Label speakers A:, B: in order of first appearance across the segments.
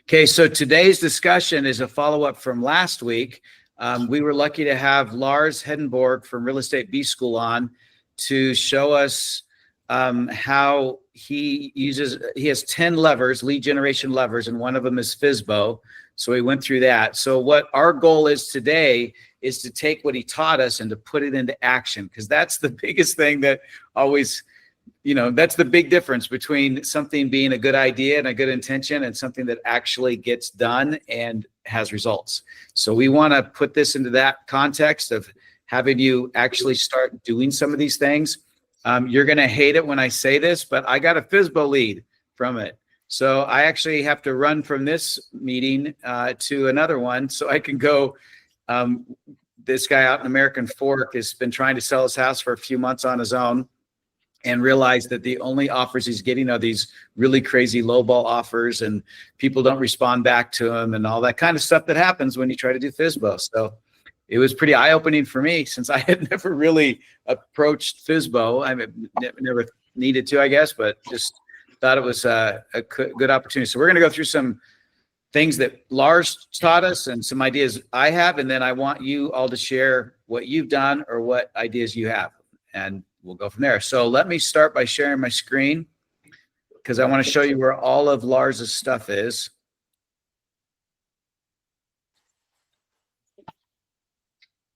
A: Okay, so today's discussion is a follow-up from last week. We were lucky to have Lars Hedenborg from Real Estate B School on to show us how he has 10 levers, lead generation levers, and one of them is FSBO. So we went through that. So what our goal is today is to take what he taught us and to put it into action, because that's the biggest thing that always, that's the big difference between something being a good idea and a good intention and something that actually gets done and has results. So we want to put this into that context of having you actually start doing some of these things. You're going to hate it when I say this, but I got a FSBO lead from it. So I actually have to run from this meeting to another one so I can go. This guy out in American Fork has been trying to sell his house for a few months on his own and realized that the only offers he's getting are these really crazy lowball offers, and people don't respond back to him and all that kind of stuff that happens when you try to do FSBO. So it was pretty eye-opening for me, since I had never really approached FSBO. I never needed to, I guess, but just thought it was a good opportunity. So we're going to go through some things that Lars taught us and some ideas I have, and then I want you all to share what you've done or what ideas you have, and we'll go from there. So let me start by sharing my screen, because I want to show you where all of Lars's stuff is.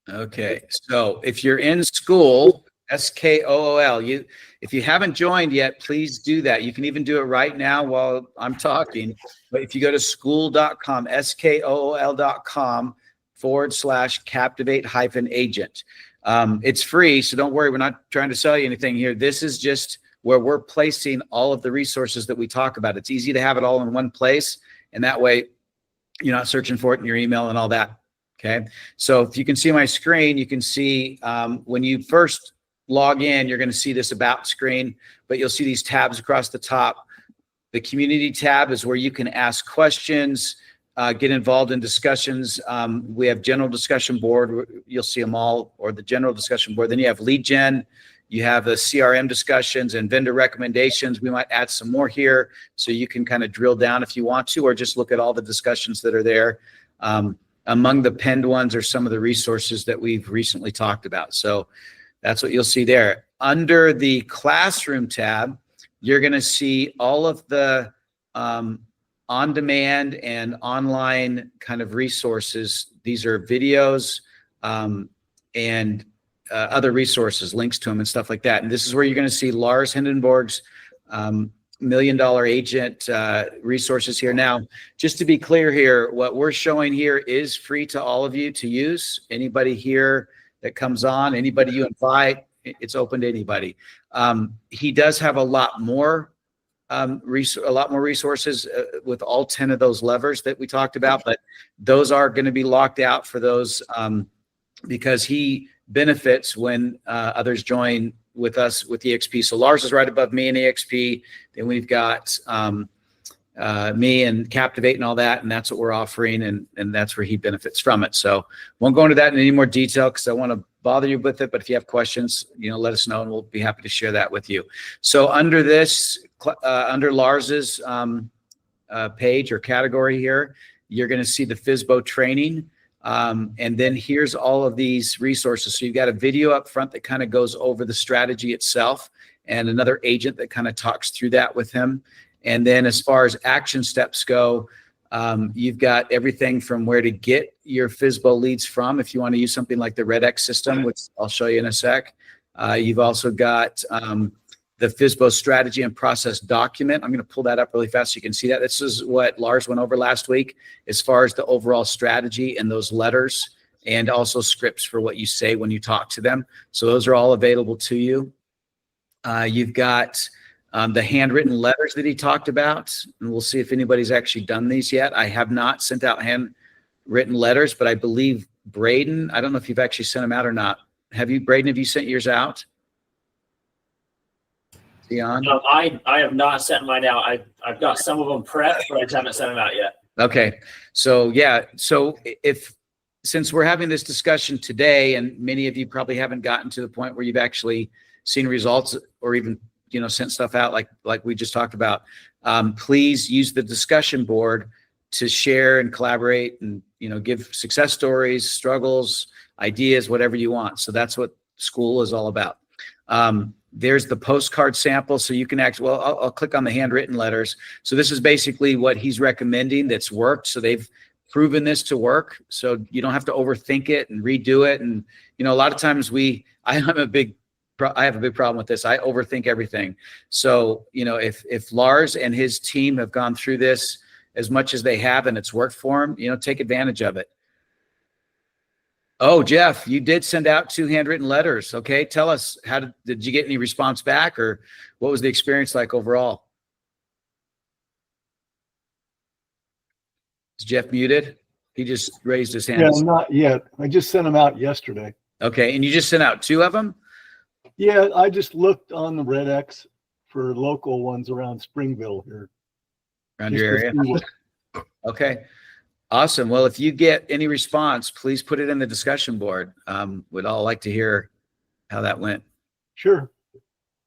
A: Okay, so if you're in school, SKOOL, if you haven't joined yet, please do that. You can even do it right now while I'm talking. But if you go to school.com, SKOOL.com/captivate-agent. It's free, so don't worry. We're not trying to sell you anything here. This is just where we're placing all of the resources that we talk about. It's easy to have it all in one place, and that way you're not searching for it in your email and all that. Okay, so if you can see my screen, you can see when you first log in, you're going to see this about screen, but you'll see these tabs across the top. The community tab is where you can ask questions, get involved in discussions. We have general discussion board. You'll see them all, or the general discussion board. Then you have lead gen. You have the CRM discussions and vendor recommendations. We might add some more here so you can kind of drill down if you want to, or just look at all the discussions that are there. Among the pinned ones are some of the resources that we've recently talked about. So that's what you'll see there. Under the classroom tab, you're going to see all of the on-demand and online kind of resources. These are videos and other resources, links to them and stuff like that. And this is where you're going to see Lars Hedenborg's $1 Million Agent resources here. Now, just to be clear here, what we're showing here is free to all of you to use. Anybody here that comes on, anybody you invite, it's open to anybody. He does have a lot more resources with all 10 of those levers that we talked about, but those are going to be locked out for those because he benefits when others join with us with EXP. So Lars is right above me in EXP. Then we've got me and Captivate and all that, and that's what we're offering, and that's where he benefits from it. So won't go into that in any more detail because I want to bother you with it, but if you have questions, let us know and we'll be happy to share that with you. So under this, under Lars's page or category here, you're going to see the FSBO training. And then here's all of these resources. So you've got a video up front that kind of goes over the strategy itself, and another agent that kind of talks through that with him. And then as far as action steps go, you've got everything from where to get your FSBO leads from, if you want to use something like the Red X system, which I'll show you in a sec. You've also got the FSBO strategy and process document. I'm going to pull that up really fast so you can see that. This is what Lars went over last week as far as the overall strategy and those letters, and also scripts for what you say when you talk to them. So those are all available to you. You've got the handwritten letters that he talked about, and we'll see if anybody's actually done these yet. I have not sent out handwritten letters, but I believe Braden, I don't know if you've actually sent them out or not. Have you, Braden, have you sent yours out?
B: No, I have not sent mine out. I've got some of them prepped, but I just haven't sent them out yet.
A: Okay. So yeah. So since we're having this discussion today, and many of you probably haven't gotten to the point where you've actually seen results or even, sent stuff out like we just talked about, please use the discussion board to share and collaborate and, give success stories, struggles, ideas, whatever you want. So that's what school is all about. There's the postcard sample. So you can actually, well, I'll click on the handwritten letters. So this is basically what he's recommending that's worked. So they've proven this to work. So you don't have to overthink it and redo it. And, a lot of times I have a big problem with this. I overthink everything. So, if Lars and his team have gone through this as much as they have and it's worked for them, take advantage of it. Oh, Jeff, you did send out 2 handwritten letters. Okay. Tell us, did you get any response back, or what was the experience like overall? Is Jeff muted? He just raised his hand.
C: Yeah, not yet. I just sent them out yesterday.
A: Okay. And you just sent out 2 of them?
C: Yeah, I just looked on the Red X for local ones around Springville here.
A: Around your area? Okay. Awesome. Well, if you get any response, please put it in the discussion board. We'd all like to hear how that went.
C: Sure.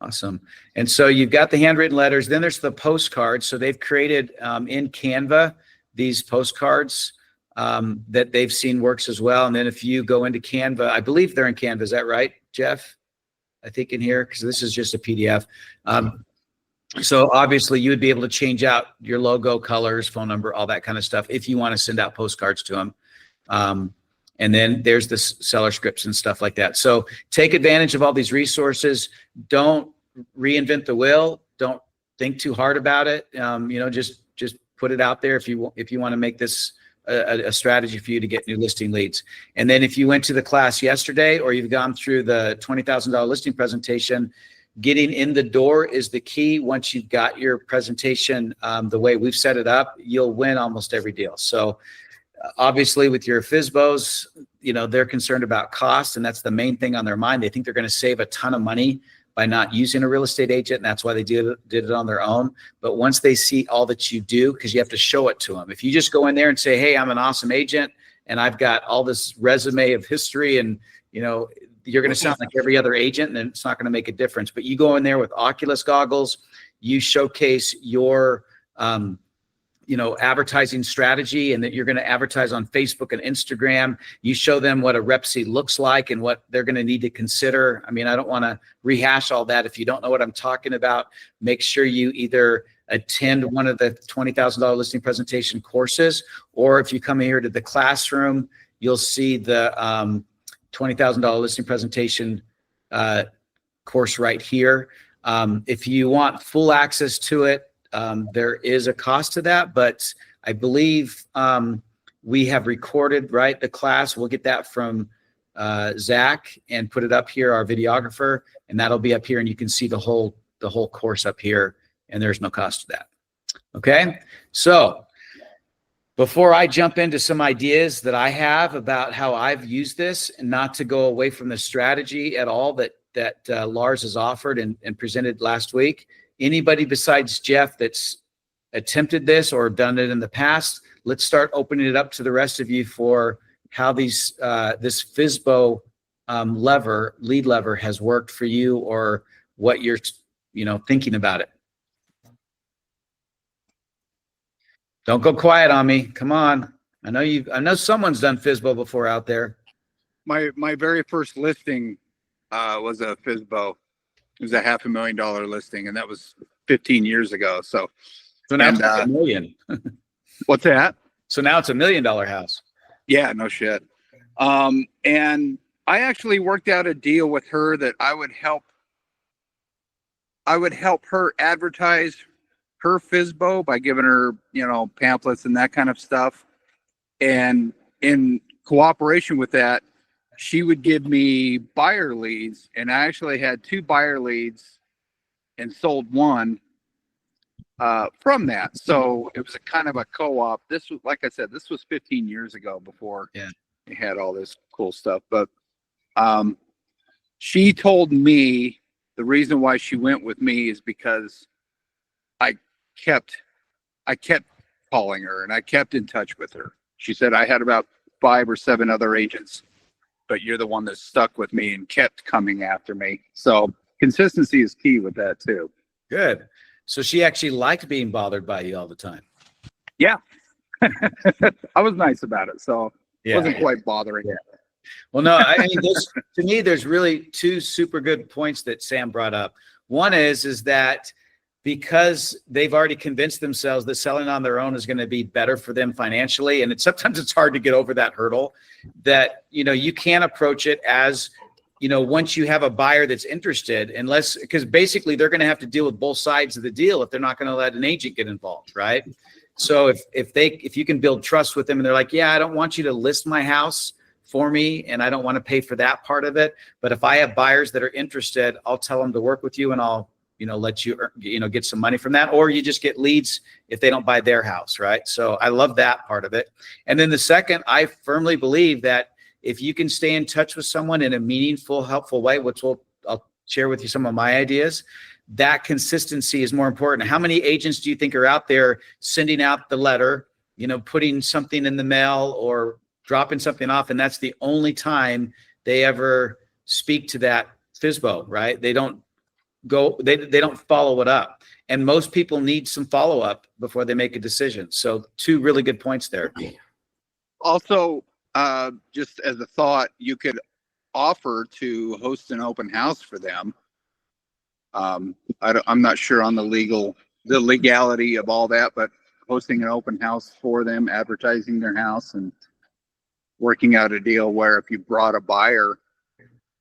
A: Awesome. And so you've got the handwritten letters. Then there's the postcards. So they've created in Canva these postcards that they've seen works as well. And then if you go into Canva, I believe they're in Canva. Is that right, Jeff? I think in here, because this is just a PDF. So obviously you would be able to change out your logo, colors, phone number, all that kind of stuff if you want to send out postcards to them. And then there's the seller scripts and stuff like that. So take advantage of all these resources. Don't reinvent the wheel. Don't think too hard about it. Just put it out there if you want to make this a strategy for you to get new listing leads. And then if you went to the class yesterday, or you've gone through the $20,000 listing presentation, getting in the door is the key. Once you've got your presentation the way we've set it up, you'll win almost every deal. So obviously with your FSBOs, they're concerned about cost, and that's the main thing on their mind. They think they're going to save a ton of money by not using a real estate agent, and that's why they did it on their own. But once they see all that you do, because you have to show it to them. If you just go in there and say, hey, I'm an awesome agent and I've got all this resume of history, and you're going to sound like every other agent, and it's not going to make a difference. But you go in there with Oculus goggles, you showcase your advertising strategy, and that you're going to advertise on Facebook and Instagram. You show them what a Repsy looks like and what they're going to need to consider. I mean, I don't want to rehash all that. If you don't know what I'm talking about, make sure you either attend one of the $20,000 listing presentation courses, or if you come here to the classroom, you'll see the $20,000 listing presentation course right here. If you want full access to it, there is a cost to that, but I believe we have recorded, right, the class. We'll get that from Zach and put it up here, our videographer, and that'll be up here, and you can see the whole course up here, and there's no cost to that. Okay, so before I jump into some ideas that I have about how I've used this, and not to go away from the strategy at all that Lars has offered and presented last week, anybody besides Jeff that's attempted this or done it in the past, let's start opening it up to the rest of you for how this FSBO lead lever has worked for you, or what you're thinking about it. Don't go quiet on me. Come on. I know someone's done FSBO before out there.
D: My very first listing was a FSBO. It was a $500,000 listing, and that was 15 years ago. So
A: now it's $1 million.
D: What's that?
A: So now it's $1 million house.
D: Yeah, no shit. And I actually worked out a deal with her that I would help her advertise her FSBO by giving her, pamphlets and that kind of stuff. And in cooperation with that, she would give me buyer leads, and I actually had 2 buyer leads and sold one from that. So it was a kind of a co-op. This was, like I said, this was 15 years ago before we had all this cool stuff. But she told me the reason why she went with me is because I kept calling her and I kept in touch with her. She said, I had about 5 or 7 other agents, but you're the one that stuck with me and kept coming after me. So consistency is key with that too.
A: Good. So she actually liked being bothered by you all the time.
D: Yeah. I was nice about it, so it
A: Yeah.
D: wasn't quite bothering.
A: Yeah. Well, no, I mean, to me, there's really two super good points that Sam brought up. One is that because they've already convinced themselves that selling on their own is going to be better for them financially, and sometimes it's hard to get over that hurdle, that, you can't approach it as, once you have a buyer that's interested, because basically they're going to have to deal with both sides of the deal if they're not going to let an agent get involved, right? So if you can build trust with them and they're like, yeah, I don't want you to list my house for me, and I don't want to pay for that part of it, but if I have buyers that are interested, I'll tell them to work with you, and I'll let you get some money from that, or you just get leads if they don't buy their house, right? So I love that part of it. And then the second, I firmly believe that if you can stay in touch with someone in a meaningful, helpful way, I'll share with you some of my ideas, that consistency is more important. How many agents do you think are out there sending out the letter, putting something in the mail or dropping something off, and that's the only time they ever speak to that FSBO, right? They don't follow it up. And most people need some follow-up before they make a decision. So two really good points there.
D: Also, just as a thought, you could offer to host an open house for them. I'm not sure on the legality of all that, but hosting an open house for them, advertising their house, and working out a deal where if you brought a buyer,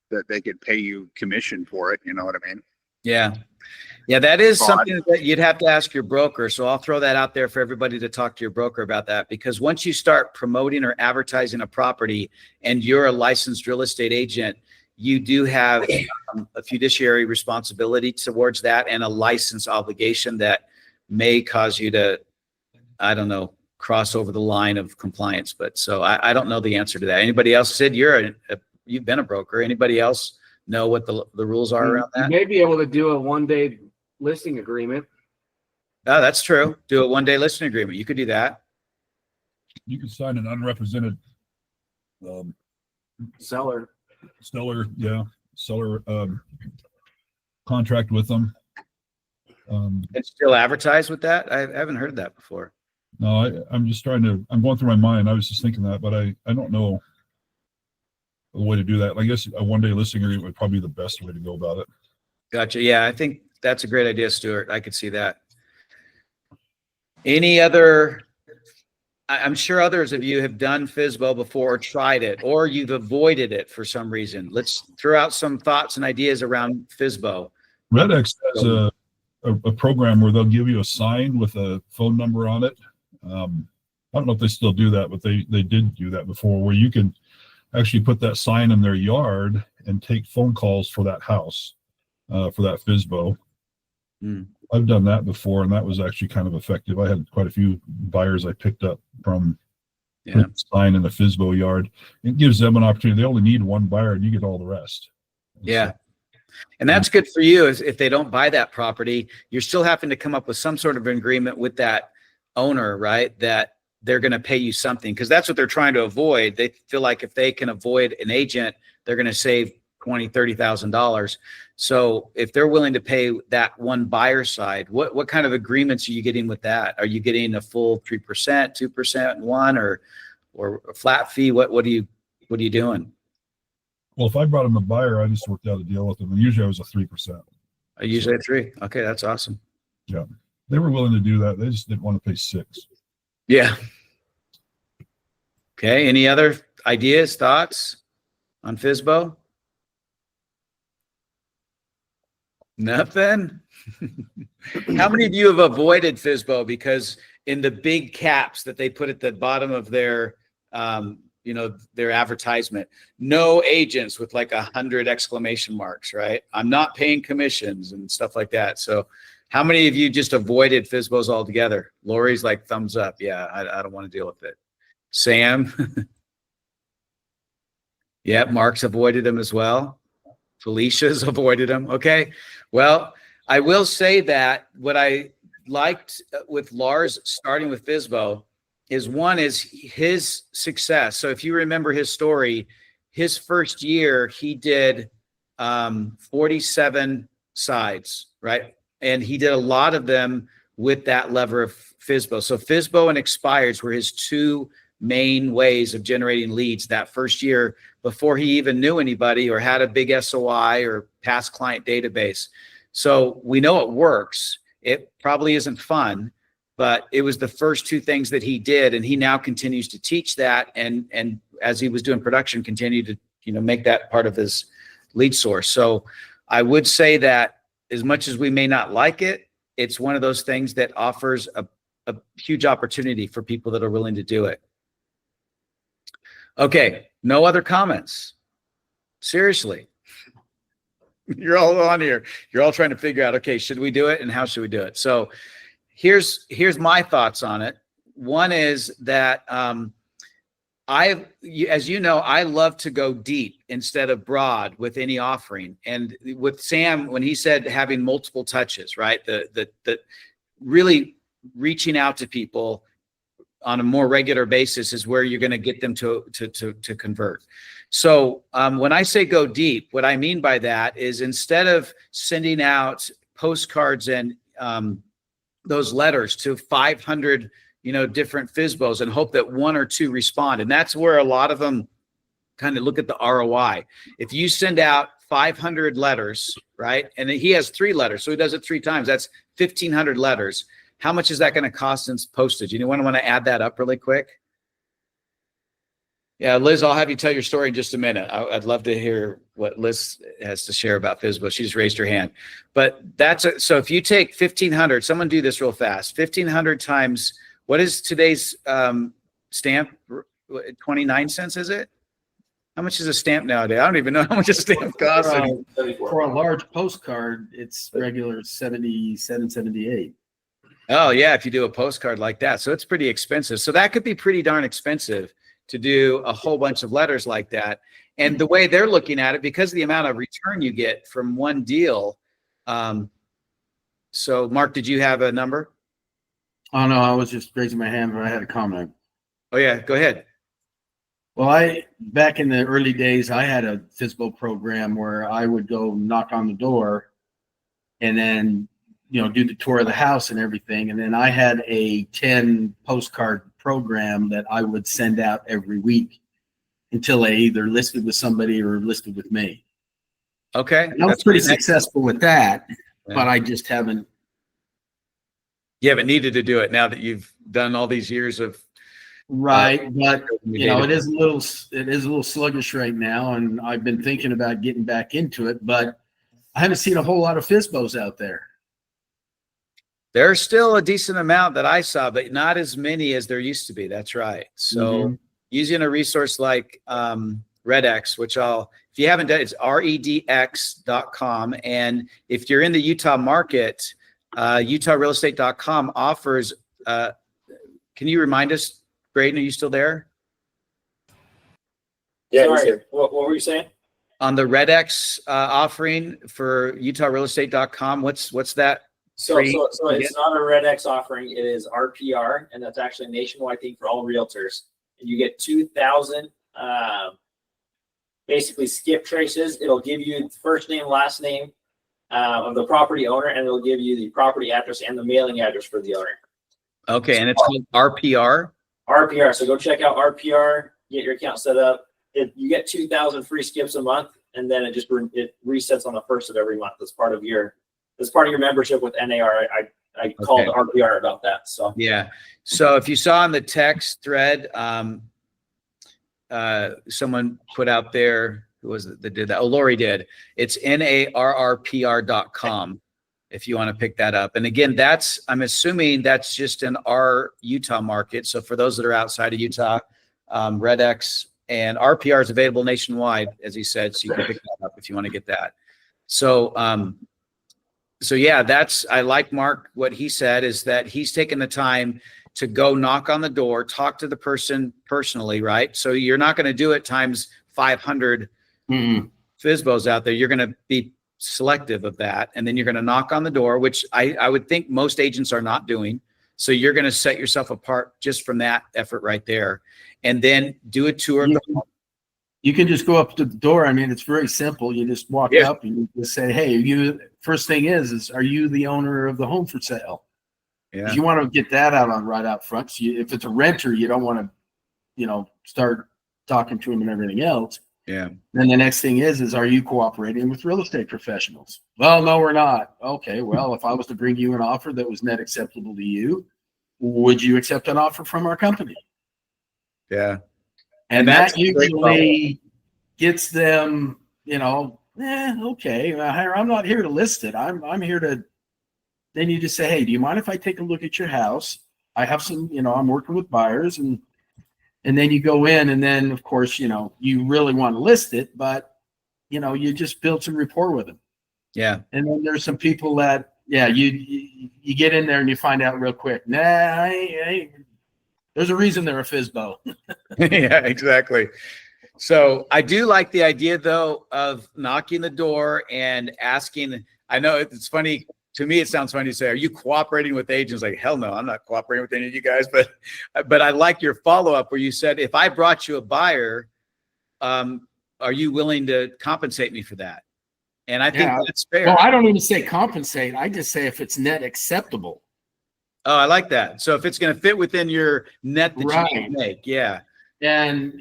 D: that they could pay you commission for it. You know what I mean?
A: Yeah. Yeah, that is something that you'd have to ask your broker. So I'll throw that out there for everybody to talk to your broker about that, because once you start promoting or advertising a property and you're a licensed real estate agent, you do have a fiduciary responsibility towards that and a license obligation that may cause you to, I don't know, cross over the line of compliance. But so I don't know the answer to that. Anybody else? Sid, you've been a broker. Anybody else know what the rules are around that?
E: You may be able to do a one-day listing agreement.
A: Oh, that's true. Do a one-day listing agreement. You could do that.
F: You could sign an unrepresented
E: Seller.
F: seller contract with them.
A: And still advertise with that? I haven't heard that before.
F: No, I'm just I'm going through my mind. I was just thinking that, but I don't know the way to do that. I guess a one-day listing agreement would probably be the best way to go about it.
A: Gotcha. Yeah, I think that's a great idea, Stuart. I could see that. Any other, I'm sure others of you have done FSBO before or tried it, or you've avoided it for some reason. Let's throw out some thoughts and ideas around FSBO.
F: RedX has a program where they'll give you a sign with a phone number on it. I don't know if they still do that, but they did do that before, where you can actually put that sign in their yard and take phone calls for that house, for that FSBO. I've done that before, and that was actually kind of effective. I had quite a few buyers I picked up from the sign in the FSBO yard. It gives them an opportunity. They only need one buyer, and you get all the rest.
A: Yeah. And that's good for you. Is if they don't buy that property, you're still having to come up with some sort of agreement with that owner, right? That they're going to pay you something, because that's what they're trying to avoid. They feel like if they can avoid an agent, they're going to save $20,000, $30,000. So if they're willing to pay that one buyer side, what kind of agreements are you getting with that? Are you getting a full 3%, 2%, one, or a flat fee? What are you doing?
F: Well, if I brought them a buyer, I just worked out a deal with them, and usually I was a 3%.
A: Usually a 3. Okay, that's awesome.
F: Yeah, they were willing to do that. They just didn't want to pay 6.
A: Yeah. Okay. Any other ideas, thoughts on FSBO? Nothing. How many of you have avoided FSBO because in the big caps that they put at the bottom of their, their advertisement, no agents with like 100 exclamation marks, right? I'm not paying commissions and stuff like that. So how many of you just avoided FSBOs altogether? Lori's like thumbs up. Yeah, I don't want to deal with it. Sam? Yeah, Mark's avoided them as well. Felicia's avoided them. Okay. Well, I will say that what I liked with Lars starting with FSBO is one is his success. So if you remember his story, his first year, he did 47 sides, right? And he did a lot of them with that lever of FSBO. So FSBO and expires were his two main ways of generating leads that first year before he even knew anybody or had a big SOI or past client database. So we know it works. It probably isn't fun, but it was the first two things that he did. And he now continues to teach that. And as he was doing production, continued to, make that part of his lead source. So I would say that as much as we may not like it, it's one of those things that offers a huge opportunity for people that are willing to do it. Okay, no other comments. Seriously. You're all on here. You're all trying to figure out, okay, should we do it and how should we do it? So here's my thoughts on it. One is that as you know, I love to go deep instead of broad with any offering. And with Sam, when he said having multiple touches, right? The really reaching out to people on a more regular basis is where you're going to get them to convert. So when I say go deep, what I mean by that is instead of sending out postcards and those letters to 500, different FSBOs and hope that one or two respond. And that's where a lot of them kind of look at the ROI. If you send out 500 letters, right? And he has 3 letters, so he does it 3 times. That's 1,500 letters. How much is that going to cost in postage? Anyone want to add that up really quick? Yeah, Liz, I'll have you tell your story in just a minute. I'd love to hear what Liz has to share about FSBO. She just raised her hand. But so if you take 1,500, someone do this real fast. 1,500 times, what is today's stamp? 29 cents, is it? How much is a stamp nowadays? I don't even know how much a stamp costs.
G: For a large postcard, it's regular 77, 78.
A: Oh, yeah, if you do a postcard like that. So it's pretty expensive. So that could be pretty darn expensive to do a whole bunch of letters like that. And the way they're looking at it, because of the amount of return you get from one deal. So, Mark, did you have a number?
G: Oh, no, I was just raising my hand, but I had a comment.
A: Oh, yeah, go ahead.
G: Well, back in the early days, I had a FSBO program where I would go knock on the door and then do the tour of the house and everything. And then I had a 10 postcard program that I would send out every week until they either listed with somebody or listed with me.
A: Okay.
G: And I was pretty successful with that, but I just haven't.
A: You haven't needed to do it now that you've done all these years of.
G: Right. But it is a little sluggish right now. And I've been thinking about getting back into it, but I haven't seen a whole lot of FSBOs out there.
A: There's still a decent amount that I saw, but not as many as there used to be. That's right. So using a resource like RedX, which if you haven't done, it's redx.com. And if you're in the Utah market, utahrealestate.com offers, can you remind us, Braden, are you still there?
B: Yeah. Sorry, what were you saying?
A: On the RedX offering for utahrealestate.com, what's that?
B: So it's not a RedX offering. It is RPR, and that's actually a nationwide thing for all realtors. And you get 2,000 basically skip traces. It'll give you first name, last name of the property owner, and it'll give you the property address and the mailing address for the owner.
A: Okay, and it's called RPR?
B: RPR. So go check out RPR, get your account set up. You get 2,000 free skips a month, and then it resets on the first of every month. That's part of your membership with NAR. I called RPR about that. So
A: yeah. So if you saw in the text thread, someone put out there, who was it that did that? Oh, Lori did. It's NARRPR.com if you want to pick that up. And again, I'm assuming that's just in our Utah market. So for those that are outside of Utah, RedX and RPR is available nationwide, as he said, so you can pick that up if you want to get that. So yeah, I like Mark, what he said is that he's taken the time to go knock on the door, talk to the person personally, right? So you're not going to do it times 500 FSBOs out there. You're going to be selective of that. And then you're going to knock on the door, which I would think most agents are not doing. So you're going to set yourself apart just from that effort right there. And then do a tour.
G: You can just go up to the door. I mean, it's very simple. You just walk up and you just say, hey, first thing is are you the owner of the home for sale?
A: Yeah.
G: You want to get that out on right out front. So if it's a renter, you don't want to, start talking to them and everything else.
A: Yeah.
G: Then the next thing is are you cooperating with real estate professionals? Well, no, we're not. Okay, well, if I was to bring you an offer that was net acceptable to you, would you accept an offer from our company?
A: Yeah.
G: And
A: that's
G: that
A: a great
G: usually gets them, okay, I'm not here to list it. I'm here to, then you just say, hey, do you mind if I take a look at your house? I have some, I'm working with buyers, and then you go in, and then of course, you really want to list it, but you just build some rapport with them.
A: Yeah.
G: And then there's some people that, you get in there and you find out real quick, there's a reason they're a FSBO.
A: Yeah, exactly. So I do like the idea though of knocking the door and asking. I know it's funny to me. It sounds funny to say, "Are you cooperating with agents?" Like, hell no, I'm not cooperating with any of you guys. But I like your follow up where you said, if I brought you a buyer, are you willing to compensate me for that? And I think that's fair.
G: Well, I don't even say compensate. I just say if it's net acceptable.
A: Oh, I like that. So if it's going to fit within your net that
G: Right.
A: you can make, yeah.
G: And,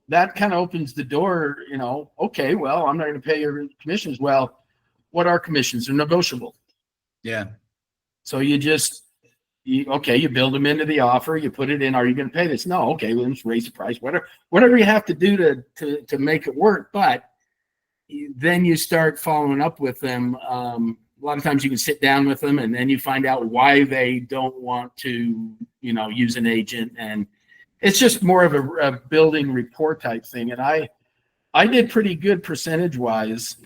G: that kind of opens the door, okay, well, I'm not going to pay your commissions. Well, what are commissions? They're negotiable.
A: Yeah.
G: So you build them into the offer, you put it in. Are you going to pay this? No. Okay, well, let's raise the price, whatever you have to do to make it work. But then you start following up with them. A lot of times you can sit down with them, and then you find out why they don't want to, use an agent. And it's just more of a building rapport type thing. And I did pretty good percentage wise,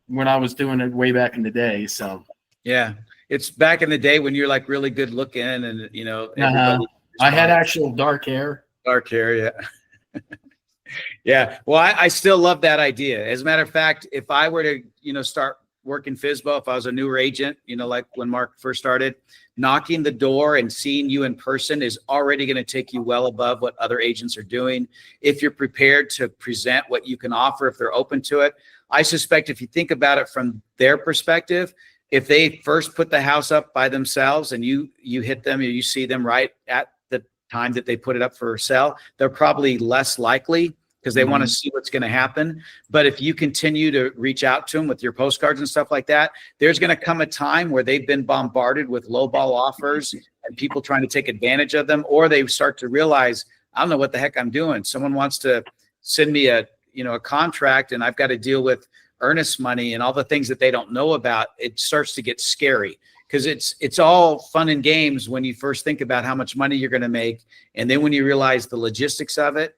G: when I was doing it way back in the day. So
A: Yeah. It's back in the day when you're like really good looking and, everybody
G: I had actual dark hair.
A: dark hair. Yeah. Yeah. Well, I still love that idea. As a matter of fact, if I were to, start working FSBO, if I was a newer agent, like when Mark first started, knocking the door and seeing you in person is already going to take you well above what other agents are doing. If you're prepared to present what you can offer, if they're open to it, I suspect if you think about it from their perspective, if they first put the house up by themselves and you hit them, or you see them right at the time that they put it up for sale, they're probably less likely because they want to see what's going to happen. But if you continue to reach out to them with your postcards and stuff like that, there's going to come a time where they've been bombarded with lowball offers and people trying to take advantage of them, or they start to realize, I don't know what the heck I'm doing. Someone wants to send me a contract and I've got to deal with earnest money and all the things that they don't know about. It starts to get scary because it's all fun and games when you first think about how much money you're going to make. And then when you realize the logistics of it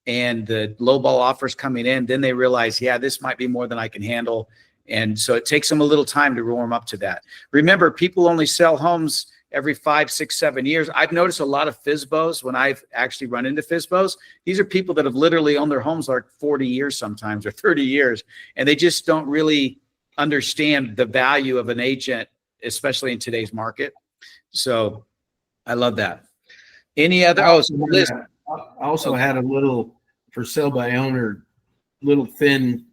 A: and the lowball offers coming in, then they realize, yeah, this might be more than I can handle. And so it takes them a little time to warm up to that. Remember, people only sell homes every 5, 6, 7 years. I've noticed a lot of FSBOs when I've actually run into FSBOs. These are people that have literally owned their homes like 40 years sometimes or 30 years. And they just don't really understand the value of an agent, especially in today's market. So I love that. Any other? Oh, so Liz,
G: I also had a little for sale by owner, little thin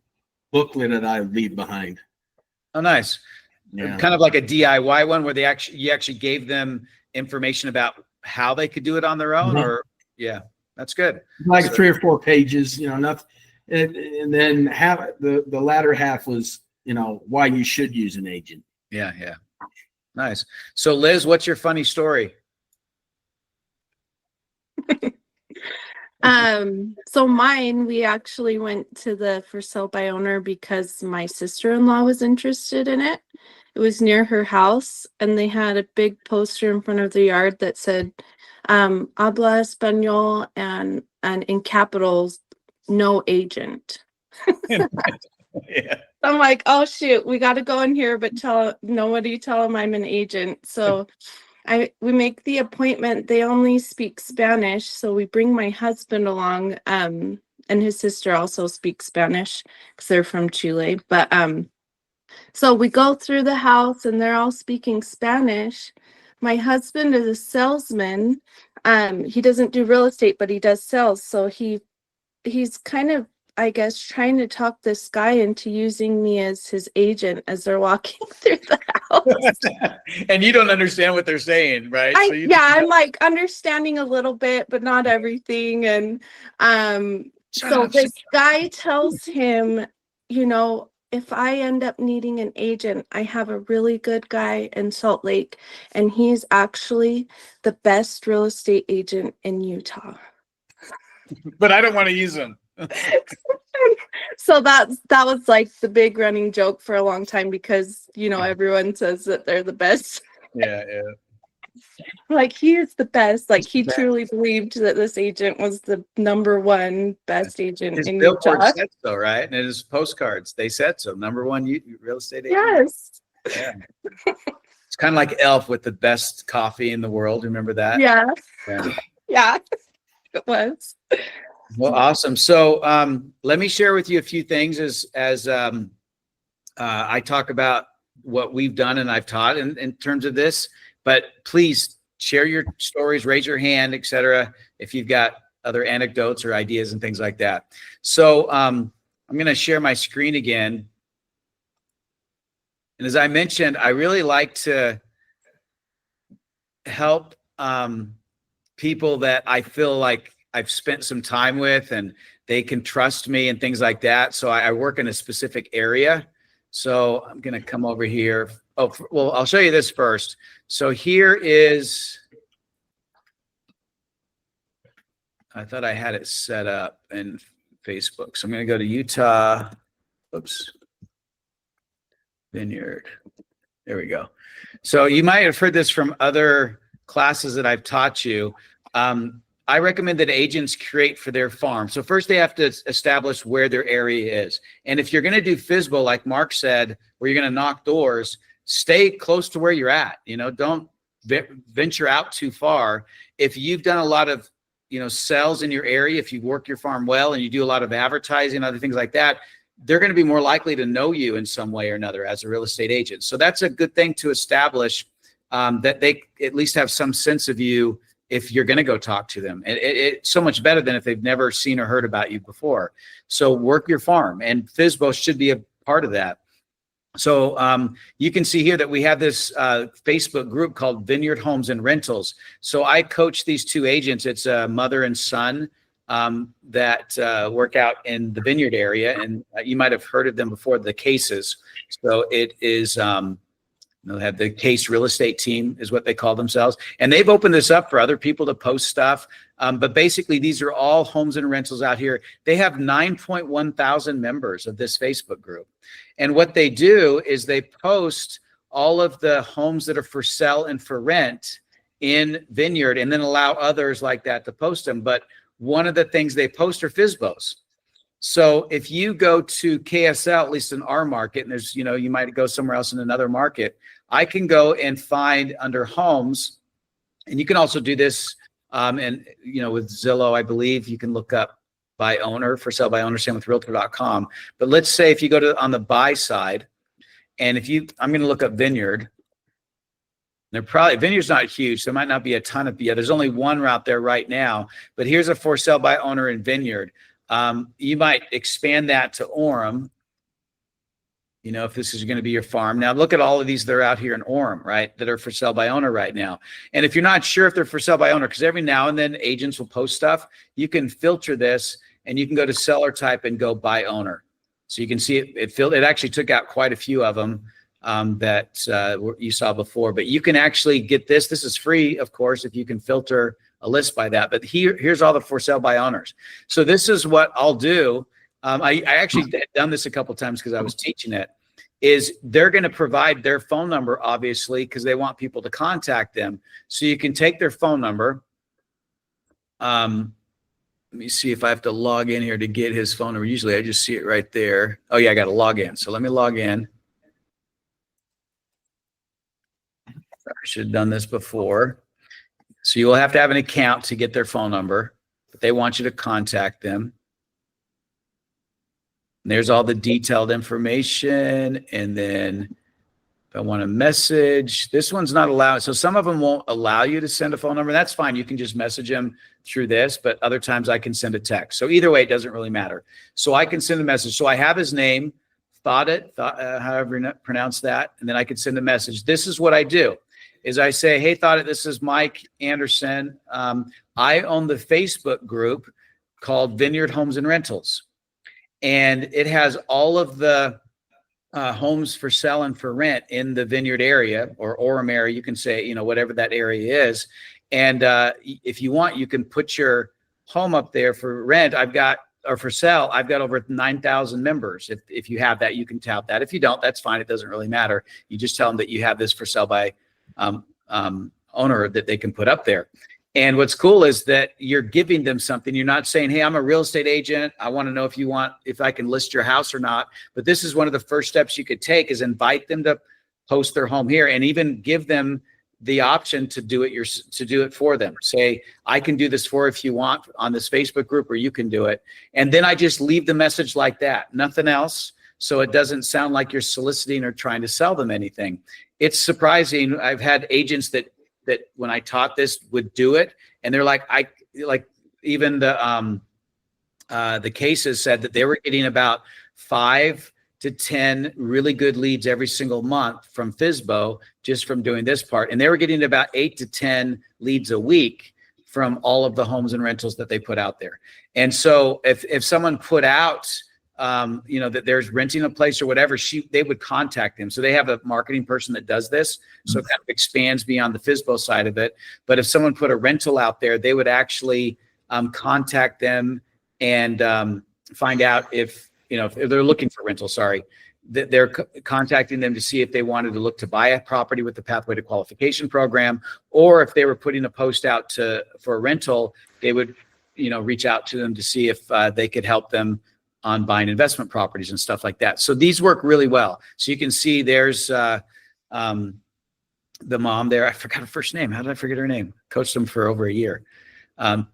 G: booklet that I leave behind.
A: oh, nice.
G: Yeah.
A: Kind of like a DIY one where you actually gave them information about how they could do it on their own, or yeah, that's good.
G: Like 3 or 4 pages, nothing. And then the latter half was, why you should use an agent.
A: Yeah. Yeah. Nice. So Liz, what's your funny story?
H: So mine, we actually went to the for sale by owner because my sister-in-law was interested in it. It was near her house, and they had a big poster in front of the yard that said, habla español, and in capitals, no agent.
A: Yeah.
H: I'm like, oh shoot, we got to go in here, but nobody tell them I'm an agent. So we make the appointment. They only speak Spanish, so we bring my husband along, and his sister also speaks Spanish because they're from Chile. But so we go through the house, and they're all speaking Spanish. My husband is a salesman. He doesn't do real estate, but he does sales. So he's kind of I guess, trying to talk this guy into using me as his agent as they're walking through the house.
A: And you don't understand what they're saying, right?
H: I'm like understanding a little bit, but not everything. And so this guy tells him, you know, if I end up needing an agent, I have a really good guy in Salt Lake, and he's actually the best real estate agent in Utah.
A: But I don't want to use them.
H: So that was like the big running joke for a long time, because, you know, everyone says that they're the best.
A: Yeah.
H: Like, he is the best. Like, he truly believed that this agent was the number one best agent
A: His
H: in
A: billboard
H: Utah.
A: said so, right? And his postcards, they said so. Number one real estate agent.
H: Yes.
A: Yeah. It's kind of like Elf with the best coffee in the world. Remember that?
H: Yeah.
A: Yeah.
H: Yeah. It was.
A: Well, awesome. So let me share with you a few things as I talk about what we've done and I've taught in terms of this. But please share your stories, raise your hand, etc. if you've got other anecdotes or ideas and things like that. So I'm going to share my screen again. And as I mentioned, I really like to help people that I feel like I've spent some time with and they can trust me and things like that. So I work in a specific area. So I'm going to come over here. Oh, well, I'll show you this first. So here is, I thought I had it set up in Facebook. So I'm going to go to Utah. Oops. Vineyard. There we go. So you might have heard this from other classes that I've taught you. I recommend that agents create for their farm. So first they have to establish where their area is. And if you're going to do FSBO, like Mark said, where you're going to knock doors, stay close to where you're at. You know, don't venture out too far. If you've done a lot of, you know, sales in your area, if you work your farm well and you do a lot of advertising, other things like that, they're going to be more likely to know you in some way or another as a real estate agent. So that's a good thing to establish, that they at least have some sense of you if you're going to go talk to them. It's so much better than if they've never seen or heard about you before. So work your farm, and FSBO should be a part of that. So you can see here that we have this Facebook group called Vineyard Homes and Rentals. So I coach these two agents. It's a mother and son that work out in the Vineyard area. And you might have heard of them before, the Cases. So it is, they have the Case Real Estate Team is what they call themselves. And they've opened this up for other people to post stuff. But basically, these are all homes and rentals out here. They have 9.1 thousand members of this Facebook group. And what they do is they post all of the homes that are for sale and for rent in Vineyard, and then allow others like that to post them. But one of the things they post are FSBOs. So if you go to KSL, at least in our market, and there's, you know, you might go somewhere else in another market, I can go and find under homes, and you can also do this, and, you know, with Zillow, I believe you can look up by owner, for sale by owner, same with realtor.com. But let's say if you go to on the buy side, and if you, I'm going to look up Vineyard. They're probably, Vineyard's not huge, so there might not be a ton of, yeah, there's only one route there right now, but here's a for sale by owner in Vineyard. You might expand that to Orem, you know, if this is going to be your farm. Now look at all of these that are out here in Orem, right, that are for sale by owner right now. And if you're not sure if they're for sale by owner, because every now and then agents will post stuff, you can filter this and you can go to seller type and go by owner. So you can see it actually took out quite a few of them that you saw before, but you can actually get this. This is free, of course, if you can filter a list by that. But here's all the for sale by owners. So this is what I'll do. I actually done this a couple times because I was teaching it. Is they're going to provide their phone number, obviously, because they want people to contact them. So you can take their phone number. Let me see if I have to log in here to get his phone number. Usually I just see it right there. Oh yeah, I got to log in. So let me log in. I should have done this before. So you will have to have an account to get their phone number, but they want you to contact them. And there's all the detailed information. And then If I want to message, this one's not allowed. So some of them won't allow you to send a phone number. That's fine. You can just message them through this, but other times I can send a text. So either way, it doesn't really matter. So I can send a message. So I have his name, however you pronounce that, and then I can send a message. This is what I do, is I say, hey, Thought, this is Mike Anderson. I own the Facebook group called Vineyard Homes and Rentals, and it has all of the homes for sale and for rent in the Vineyard area or Orem area. You can say, you know, whatever that area is. And if you want, you can put your home up there for rent. Or for sale, I've got over 9,000 members. If you have that, you can tout that. If you don't, that's fine. It doesn't really matter. You just tell them that you have this for sale by owner that they can put up there. And what's cool is that you're giving them something. You're not saying, hey, I'm a real estate agent. I want to know if I can list your house or not. But this is one of the first steps you could take, is invite them to post their home here, and even give them the option to do it for them. Say, I can do this if you want on this Facebook group, or you can do it. And then I just leave the message like that, nothing else. So it doesn't sound like you're soliciting or trying to sell them anything. It's surprising. I've had agents that when I taught this would do it, and they're like, even the cases said that they were getting about 5 to 10 really good leads every single month from FSBO, just from doing this part. And they were getting about 8 to 10 leads a week from all of the homes and rentals that they put out there. And so if someone put out, that there's renting a place or whatever, they would contact them. So they have a marketing person that does this. So it kind of expands beyond the FSBO side of it. But if someone put a rental out there, they would actually contact them and find out if they're looking for rental, that they're contacting them to see if they wanted to look to buy a property with the Pathway to Qualification program, or if they were putting a post out for a rental, they would, reach out to them to see if they could help them on buying investment properties and stuff like that. So these work really well. So you can see there's the mom there. I forgot her first name. How did I forget her name? Coached them for over a year.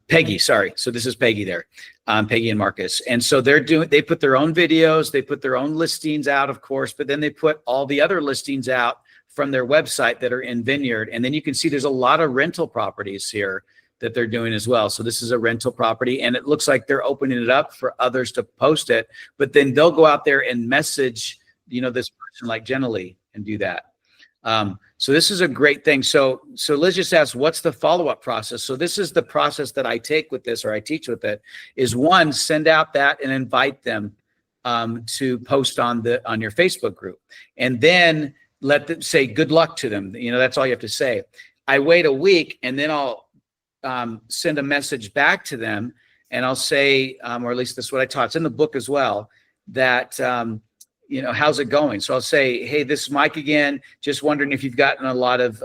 A: Peggy, sorry. So this is Peggy there, Peggy and Marcus. And so they put their own videos, they put their own listings out, of course, but then they put all the other listings out from their website that are in Vineyard. And then you can see there's a lot of rental properties here that they're doing as well. So this is a rental property, and it looks like they're opening it up for others to post it, but then they'll go out there and message, this person like Jenna Lee and do that. So this is a great thing. So Liz just asked, what's the follow-up process? So this is the process that I take with this, or I teach with it, is one, send out that and invite them to post on your Facebook group, and then let them say good luck to them. That's all you have to say. I wait a week, and then I'll send a message back to them, and I'll say, or at least that's what I taught. It's in the book as well, that how's it going? So I'll say, hey, this is Mike again. Just wondering if you've gotten a lot of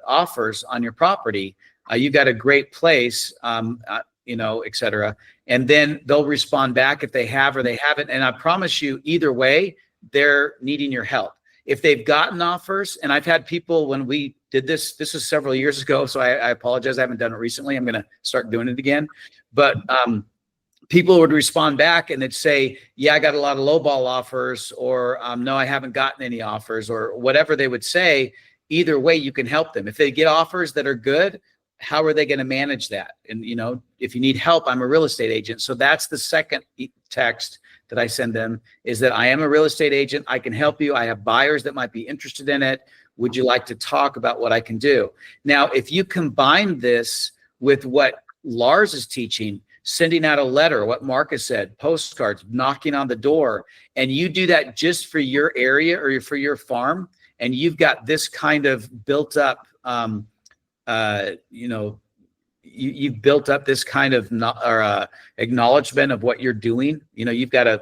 A: offers on your property. You've got a great place, et cetera. And then they'll respond back if they have or they haven't. And I promise you, either way, they're needing your help. If they've gotten offers, and I've had people, when we did this was several years ago, so I apologize, I haven't done it recently. I'm going to start doing it again. But people would respond back and they'd say, yeah, I got a lot of lowball offers, or no, I haven't gotten any offers, or whatever they would say. Either way, you can help them. If they get offers that are good, how are they going to manage that? And, if you need help, I'm a real estate agent. So that's the second text that I send them, is that I am a real estate agent. I can help you. I have buyers that might be interested in it. Would you like to talk about what I can do? Now, if you combine this with what Lars is teaching, sending out a letter, what Marcus said, postcards, knocking on the door, and you do that just for your area or for your farm, and you've got this kind of built up, you've built up this kind of acknowledgement of what you're doing. You've got a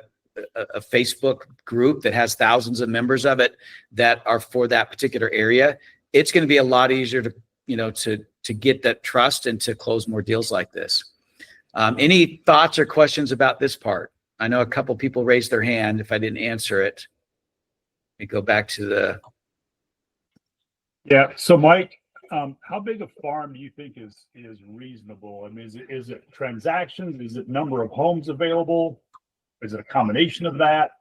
A: Facebook group that has thousands of members of it that are for that particular area. It's going to be a lot easier to get that trust and to close more deals like this. Any thoughts or questions about this part? I know a couple people raised their hand. If I didn't answer it, let me go back to the.
I: Yeah. So Mike, how big a farm do you think is reasonable? I mean, is it transactions? Is it number of homes available? Is it a combination of that?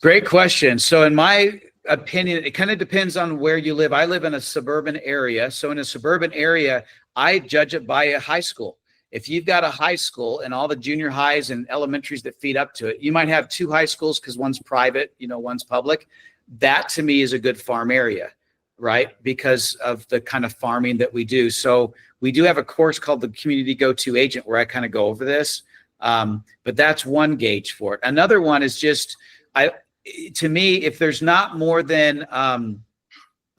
A: Great question. So in my opinion. It kind of depends on where you live. I live in a suburban area. So in a suburban area, I judge it by a high school. If you've got a high school and all the junior highs and elementaries that feed up to it, you might have two high schools because one's private, one's public. That to me is a good farm area, right? Because of the kind of farming that we do. So we do have a course called the Community Go-To Agent where I kind of go over this. But that's one gauge for it. Another one is just, to me, if there's not more than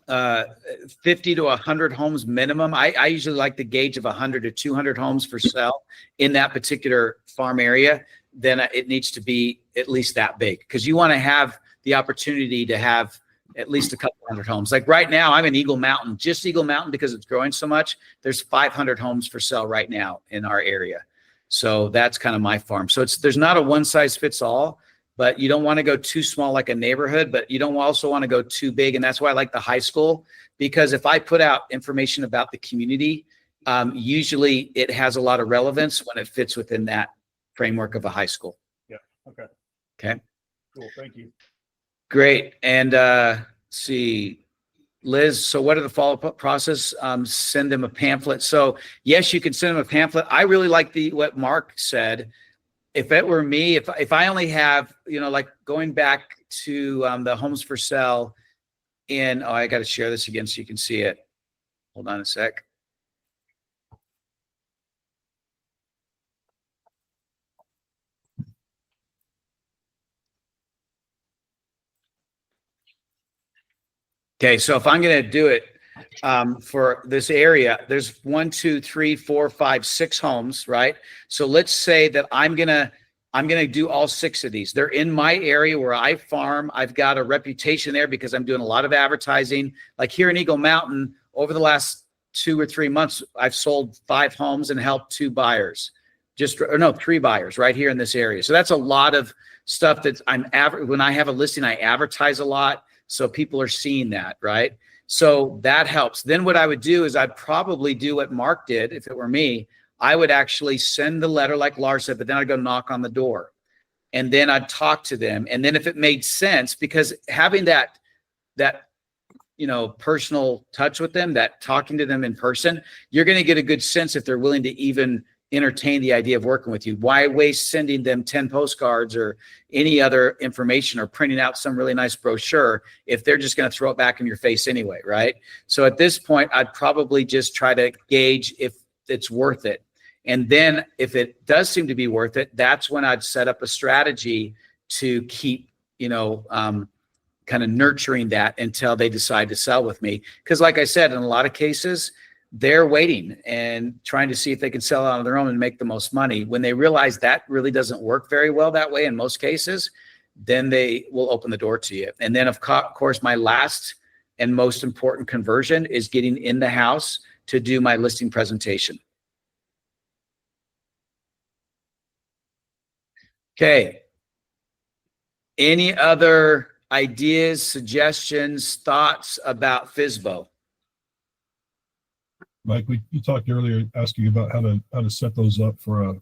A: 50 to 100 homes minimum, I usually like the gauge of 100 to 200 homes for sale in that particular farm area, then it needs to be at least that big, because you want to have the opportunity to have at least a couple hundred homes. Like right now, I'm in Eagle Mountain, just Eagle Mountain, because it's growing so much. There's 500 homes for sale right now in our area. So that's kind of my farm. So there's not a one size fits all, but you don't want to go too small like a neighborhood, but you don't also want to go too big. And that's why I like the high school, because if I put out information about the community, usually it has a lot of relevance when it fits within that framework of a high school.
I: Yeah. Okay.
A: Okay.
I: Cool. Thank you.
A: Great. And let's see, Liz, so what are the follow-up process? Send them a pamphlet. So yes, you can send them a pamphlet. I really like what Mark said. If it were me, if I only have, like going back to the homes for sale I got to share this again so you can see it. Hold on a sec. Okay, so if I'm going to do it for this area, there's 1, 2, 3, 4, 5, 6 homes, right? So let's say that I'm gonna do all 6 of these. They're in my area where I farm. I've got a reputation there because I'm doing a lot of advertising. Like here in Eagle Mountain, over the last 2 or 3 months, I've sold 5 homes and helped 3 buyers right here in this area. So that's a lot of stuff that when I have a listing, I advertise a lot. So people are seeing that, right? So that helps. Then what I would do is I'd probably do what Mark did. If it were me, I would actually send the letter like Lars said, but then I'd go knock on the door and then I'd talk to them. And then if it made sense, because having that personal touch with them, that talking to them in person, you're going to get a good sense if they're willing to even entertain the idea of working with you. Why waste sending them 10 postcards or any other information or printing out some really nice brochure if they're just going to throw it back in your face anyway, right? So at this point, I'd probably just try to gauge if it's worth it. And then if it does seem to be worth it, that's when I'd set up a strategy to keep, kind of nurturing that until they decide to sell with me. Because like I said, in a lot of cases, they're waiting and trying to see if they can sell out on their own and make the most money. When they realize that really doesn't work very well that way in most cases, then they will open the door to you. And then of course, my last and most important conversion is getting in the house to do my listing presentation. Okay. Any other ideas, suggestions, thoughts about FSBO?
F: Mike, you talked earlier asking about how to set those up for a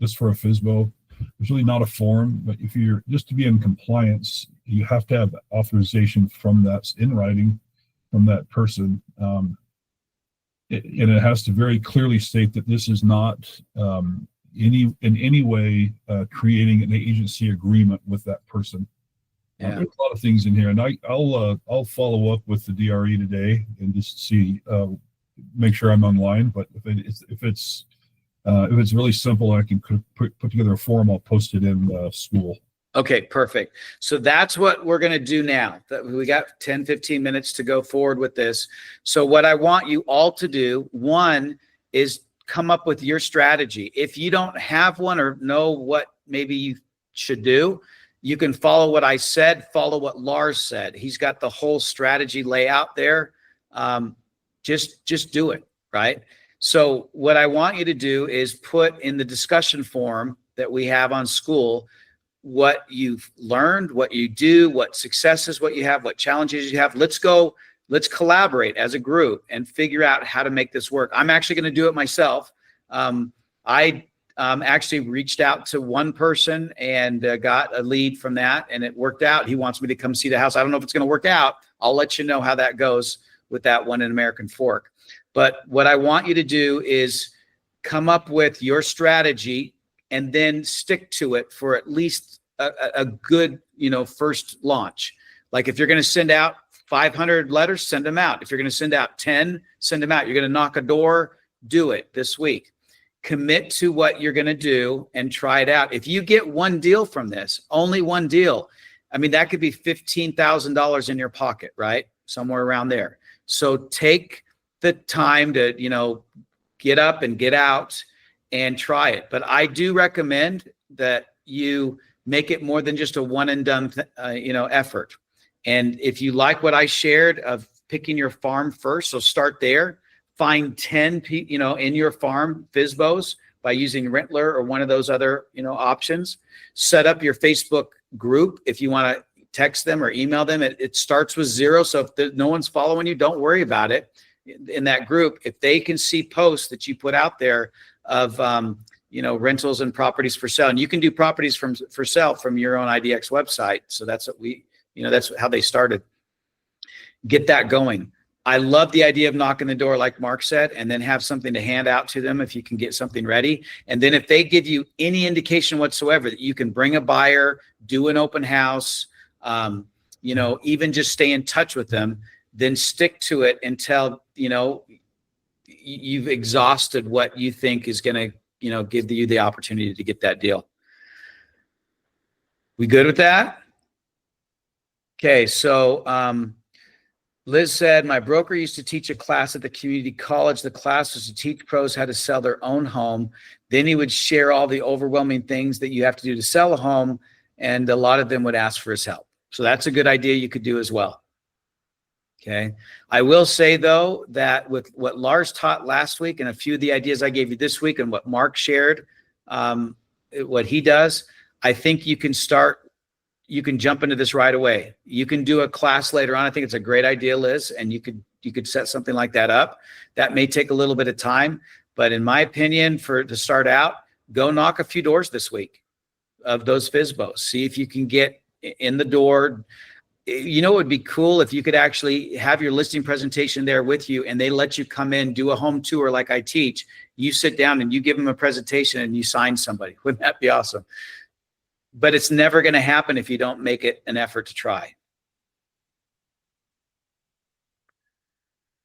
F: FSBO. It's really not a form, but if you're just to be in compliance, you have to have authorization from that in writing from that person. And it has to very clearly state that this is not in any way creating an agency agreement with that person.
A: Yeah.
F: There's a lot of things in here, and I'll follow up with the DRE today and just see. Make sure I'm online, but if it's really simple, I can put together a form. I'll post it in school.
A: Okay, perfect. So that's what we're going to do now. We got 10, 15 minutes to go forward with this. So what I want you all to do, one, is come up with your strategy. If you don't have one or know what maybe you should do, you can follow what I said, follow what Lars said. He's got the whole strategy layout there. Just do it, right? So what I want you to do is put in the discussion forum that we have on school what you've learned, what you do, what successes, what you have, what challenges you have. Let's collaborate as a group and figure out how to make this work. I'm actually going to do it myself. I actually reached out to one person and got a lead from that, and it worked out. He wants me to come see the house. I don't know if it's going to work out. I'll let you know how that goes with that one in American Fork. But what I want you to do is come up with your strategy and then stick to it for at least a good, first launch. Like if you're going to send out 500 letters, send them out. If you're going to send out 10, send them out. You're going to knock a door, do it this week. Commit to what you're going to do and try it out. If you get one deal from this, only one deal, I mean, that could be $15,000 in your pocket, right? Somewhere around there. So take the time to, get up and get out and try it. But I do recommend that you make it more than just a one and done, effort. And if you like what I shared of picking your farm first, so start there. Find 10, in your farm FSBOs by using Rentler or one of those other, options. Set up your Facebook group if you want to text them or email them. It starts with 0. So if no one's following you, don't worry about it. In that group, if they can see posts that you put out there of, rentals and properties for sale, and you can do properties for sale from your own IDX website. So that's what that's how they started. Get that going. I love the idea of knocking the door, like Mark said, and then have something to hand out to them if you can get something ready. And then if they give you any indication whatsoever that you can bring a buyer, do an open house, even just stay in touch with them, then stick to it until, you've exhausted what you think is going to, give you the opportunity to get that deal. We good with that? Okay. So, Liz said, my broker used to teach a class at the community college. The class was to teach pros how to sell their own home. Then he would share all the overwhelming things that you have to do to sell a home. And a lot of them would ask for his help. So that's a good idea you could do as well. Okay. I will say, though, that with what Lars taught last week and a few of the ideas I gave you this week and what Mark shared, what he does, I think you can jump into this right away. You can do a class later on. I think it's a great idea, Liz, and you could set something like that up. That may take a little bit of time, but in my opinion, to start out, go knock a few doors this week of those FSBOs. See if you can get in the door. It would be cool if you could actually have your listing presentation there with you and they let you come in, do a home tour like I teach. You sit down and you give them a presentation and you sign somebody. Wouldn't that be awesome? But it's never going to happen if you don't make it an effort to try.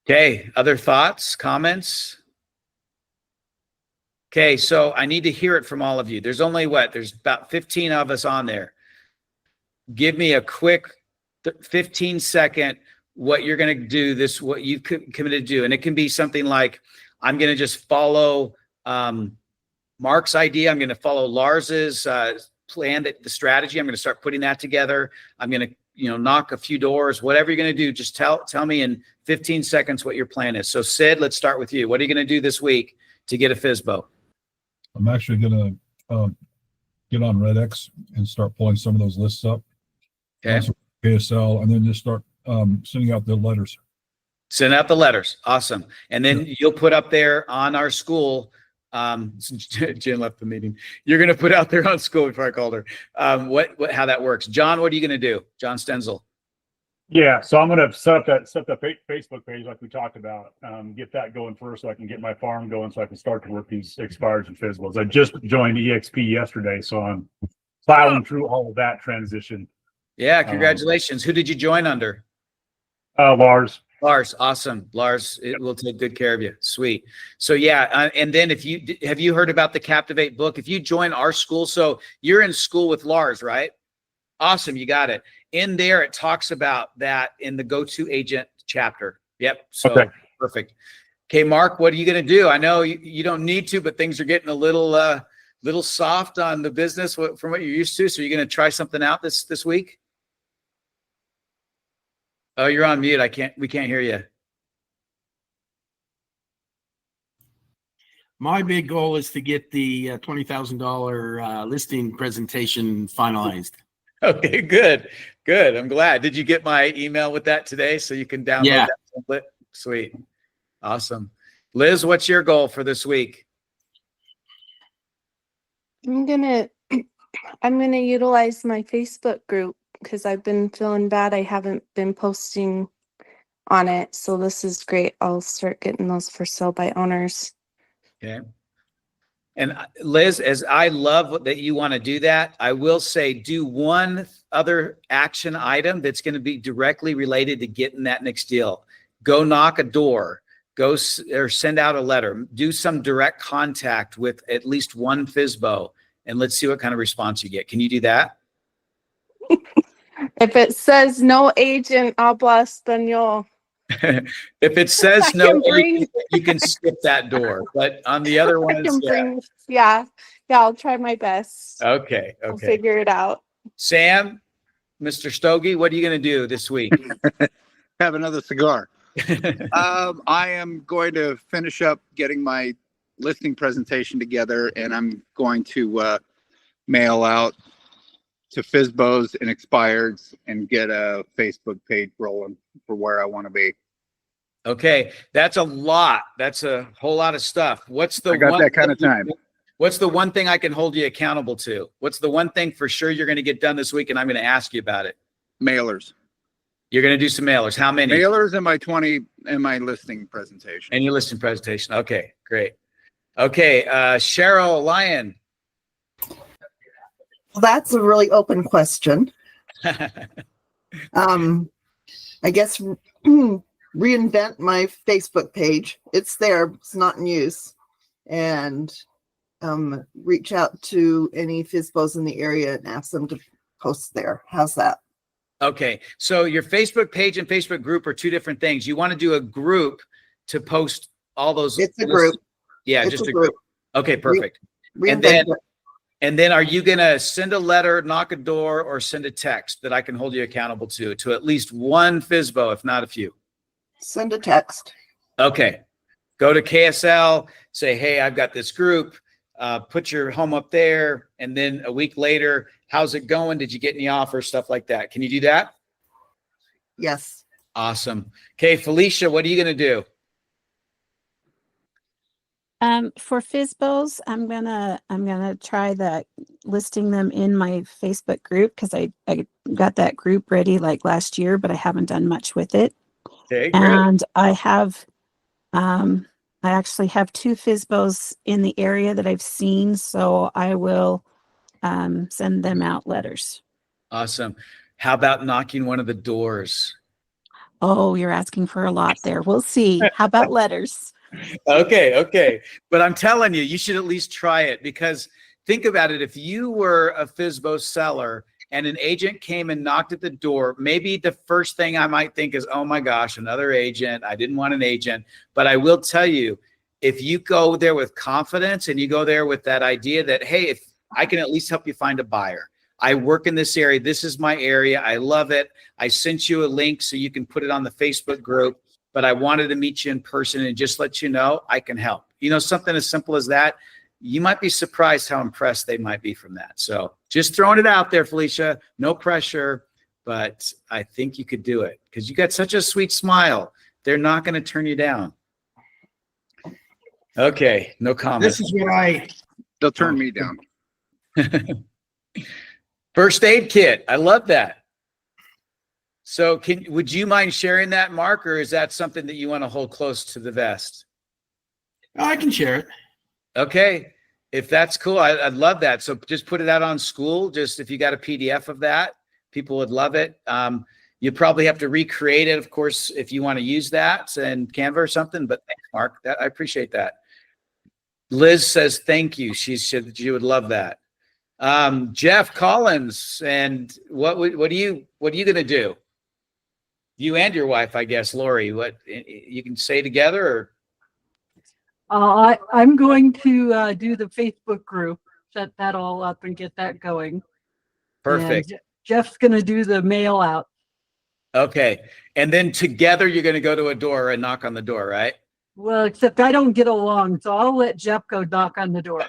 A: Okay, other thoughts, comments? Okay, so I need to hear it from all of you. There's only there's about 15 of us on there. Give me a quick 15-second what you're going to do, what you've committed to do. And it can be something like, I'm going to just follow Mark's idea. I'm going to follow Lars's plan, the strategy. I'm going to start putting that together. I'm going to, knock a few doors, whatever you're going to do. Just tell me in 15 seconds what your plan is. So Sid, let's start with you. What are you going to do this week to get a FSBO?
F: I'm actually going to get on RedX and start pulling some of those lists up.
A: Okay.
F: ASL, and then just start sending out the letters.
A: Send out the letters. Awesome. And then you'll put up there on our school. Jen left the meeting. You're going to put out there on school before I called her. How that works. John, what are you going to do? John Stenzel.
I: Yeah, so I'm going to set up that Facebook page like we talked about. Get that going first, so I can get my farm going, so I can start to work these expires and FSBOs. I just joined EXP yesterday, so I'm plowing through all of that transition.
A: Yeah, congratulations. Who did you join under?
I: Lars.
A: Lars, awesome. Lars, it will take good care of you. Sweet. So yeah, and then have you heard about the Captivate book? If you join our school, so you're in school with Lars, right? Awesome, you got it. In there, it talks about that in the Go-To Agent chapter. Yep. So okay. Perfect. Okay, Mark, what are you going to do? I know you don't need to, but things are getting a little soft on the business from what you're used to. So you're going to try something out this week? Oh, you're on mute. We can't hear you.
G: My big goal is to get the $20,000 listing presentation finalized.
A: Okay, good. I'm glad. Did you get my email with that today so you can download that template? Sweet. Awesome. Liz, what's your goal for this week?
H: I'm gonna utilize my Facebook group because I've been feeling bad. I haven't been posting on it. So this is great. I'll start getting those for sale by owners.
A: Okay. And Liz, as I love that you want to do that, I will say do one other action item that's going to be directly related to getting that next deal. Go knock a door, or send out a letter, do some direct contact with at least one FSBO, and let's see what kind of response you get. Can you do that?
H: If it says no agent habla español,
A: If it says
H: I
A: no
H: can bring-
A: agent, you can skip that door. But on the other
H: I
A: ones,
H: can
A: yeah.
H: bring, yeah, I'll try my best.
A: Okay.
H: I'll
A: Okay.
H: figure it out.
A: Sam, Mr. Stogie, what are you going to do this week?
D: Have another cigar. I am going to finish up getting my listing presentation together, and I'm going to mail out to FSBOs and expireds and get a Facebook page rolling for where I want to be.
A: Okay, that's a lot. That's a whole lot of stuff. What's the
D: I got
A: one
D: that kind of
A: thing-
D: time.
A: What's the one thing I can hold you accountable to? What's the one thing for sure you're going to get done this week, and I'm going to ask you about it?
D: Mailers.
A: You're going to do some mailers. How many?
D: Mailers and my listing presentation.
A: And your listing presentation. Okay, great. Okay, Cheryl Lyon.
J: Well, that's a really open question. I guess reinvent my Facebook page. It's there, it's not in use. And reach out to any FSBOs in the area and ask them to post there. How's that?
A: Okay, so your Facebook page and Facebook group are two different things. You want to do a group to post all those.
J: It's a group.
A: Yeah,
J: It's
A: just
J: a
A: a group. Okay, perfect.
J: Reinvent it.
A: And then are you going to send a letter, knock a door, or send a text that I can hold you accountable to at least one FSBO, if not a few?
J: Send a text.
A: Okay. Go to KSL, say, hey, I've got this group. Put your home up there. And then a week later, how's it going? Did you get any offers? Stuff like that. Can you do that?
J: Yes.
A: Awesome. Okay, Felicia, what are you going to do?
K: For FSBOs, I'm gonna try that listing them in my Facebook group because I got that group ready like last year, but I haven't done much with it.
A: Okay, great.
K: And I actually have two FSBOs in the area that I've seen, so I will send them out letters.
A: Awesome. How about knocking one of the doors?
K: Oh, you're asking for a lot there. We'll see. How about letters?
A: Okay. But I'm telling you, you should at least try it, because think about it. If you were a FSBO seller and an agent came and knocked at the door, maybe the first thing I might think is, oh my gosh, another agent. I didn't want an agent. But I will tell you, if you go there with confidence and you go there with that idea that, hey, if I can at least help you find a buyer. I work in this area. This is my area. I love it. I sent you a link so you can put it on the Facebook group, but I wanted to meet you in person and just let you know I can help. You know, something as simple as that. You might be surprised how impressed they might be from that. So just throwing it out there, Felicia, no pressure, but I think you could do it because you got such a sweet smile. They're not going to turn you down. Okay, no comment.
G: This is what
D: They'll turn me down.
A: First aid kit. I love that. So would you mind sharing that, Mark, or is that something that you want to hold close to the vest?
G: I can share it.
A: Okay. If that's cool, I'd love that. So just put it out on school. Just if you got a PDF of that, people would love it. You probably have to recreate it, of course, if you want to use that in Canva or something, but thanks, Mark. I appreciate that. Liz says, thank you. She said that you would love that. Jeff Collins, and what are you going to do? You and your wife, I guess, Lori, what you can say together? Or
L: I'm going to do the Facebook group, set that all up and get that going.
A: Perfect.
L: And Jeff's going to do the mail out.
A: Okay. And then together you're going to go to a door and knock on the door, right?
L: Well, except I don't get along, so I'll let Jeff go knock on the door.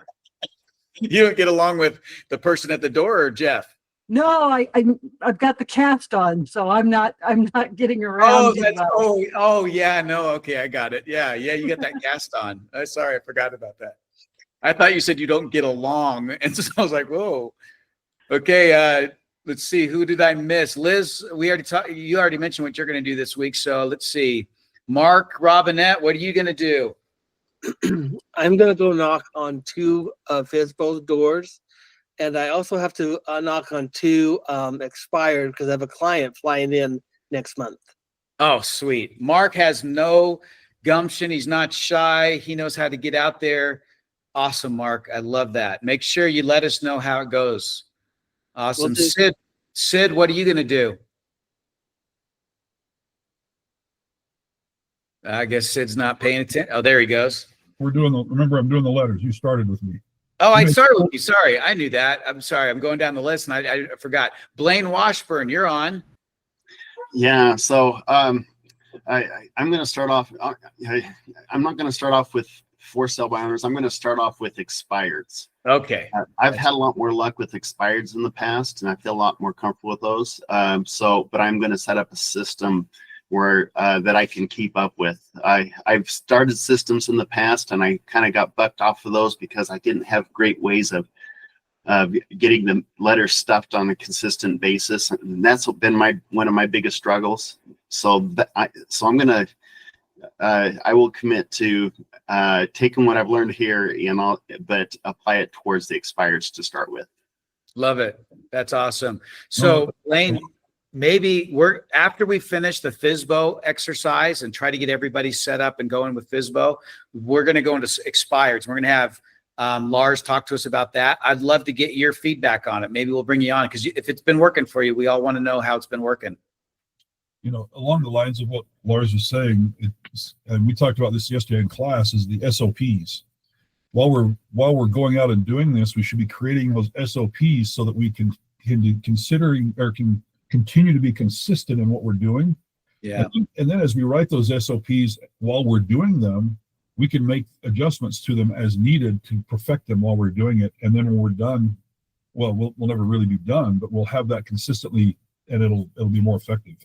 A: You don't get along with the person at the door, or Jeff?
L: No, I've got the cast on, so I'm not getting around.
A: Oh yeah, no, okay, I got it. Yeah, you got that cast on. Sorry, I forgot about that. I thought you said you don't get along. And so I was like, whoa. Okay. Let's see. Who did I miss? Liz, you already mentioned what you're going to do this week. So let's see. Mark, Robinette, what are you going to do?
M: I'm going to go knock on 2 of FSBO's doors. And I also have to knock on 2 expired because I have a client flying in next month.
A: Oh, sweet. Mark has no gumption. He's not shy. He knows how to get out there. Awesome, Mark. I love that. Make sure you let us know how it goes. Awesome.
M: Will do.
A: Sid, what are you going to do? I guess Sid's not paying attention. Oh, there he goes.
F: Remember, I'm doing the letters. You started with me.
A: Oh, I started with you. Sorry. I knew that. I'm sorry. I'm going down the list and I forgot. Blaine Washburn, you're on.
N: Yeah. So I'm going to start off. I'm not going to start off with for sale by owners. I'm going to start off with expireds.
A: Okay.
N: I've had a lot more luck with expireds in the past, and I feel a lot more comfortable with those. But I'm going to set up a system where that I can keep up with. I've started systems in the past, and I kind of got bucked off of those because I didn't have great ways of getting the letters stuffed on a consistent basis, and that's been one of my biggest struggles. So I'm gonna I will commit to taking what I've learned here but apply it towards the expireds to start with.
A: Love it. That's awesome. So Blaine, maybe after we finish the FSBO exercise and try to get everybody set up and going with FSBO, we're going to go into expireds. We're going to have Lars talk to us about that. I'd love to get your feedback on it. Maybe we'll bring you on because if it's been working for you, we all want to know how it's been working.
F: Along the lines of what Lars was saying, and we talked about this yesterday in class, is the SOPs. While we're going out and doing this, we should be creating those SOPs so that we can continue to be consistent in what we're doing.
A: Yeah.
F: And then as we write those SOPs while we're doing them, we can make adjustments to them as needed to perfect them while we're doing it. And then when we're done, well, we'll never really be done, but we'll have that consistently, and it'll be more effective.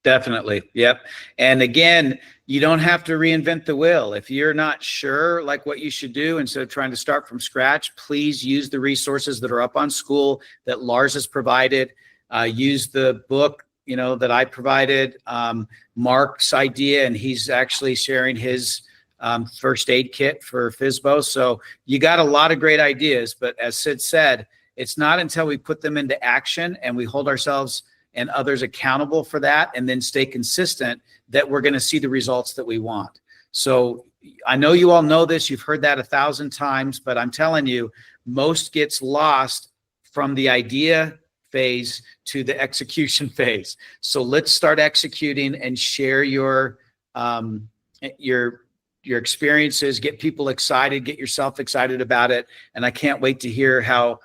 A: Definitely. Yep. And again, you don't have to reinvent the wheel. If you're not sure like what you should do, instead of trying to start from scratch, please use the resources that are up on school that Lars has provided. Use the book, that I provided, Mark's idea, and he's actually sharing his first aid kit for FSBO. So you got a lot of great ideas, but as Sid said, it's not until we put them into action and we hold ourselves and others accountable for that and then stay consistent that we're going to see the results that we want. So I know you all know this, you've heard that 1,000 times, but I'm telling you, most gets lost from the idea phase to the execution phase. So let's start executing and share your experiences, get people excited, get yourself excited about it. And I can't wait to hear how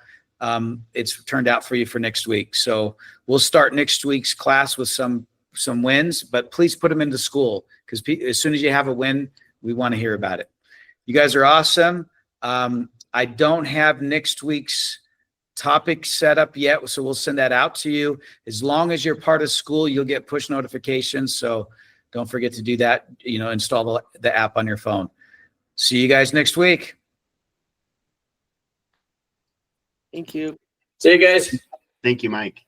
A: it's turned out for you for next week. So we'll start next week's class with some wins, but please put them into school because as soon as you have a win, we want to hear about it. You guys are awesome. I don't have next week's topic set up yet, so we'll send that out to you. As long as you're part of school, you'll get push notifications. So don't forget to do that, install the app on your phone. See you guys next week.
M: Thank you.
B: See you guys.
N: Thank you, Mike.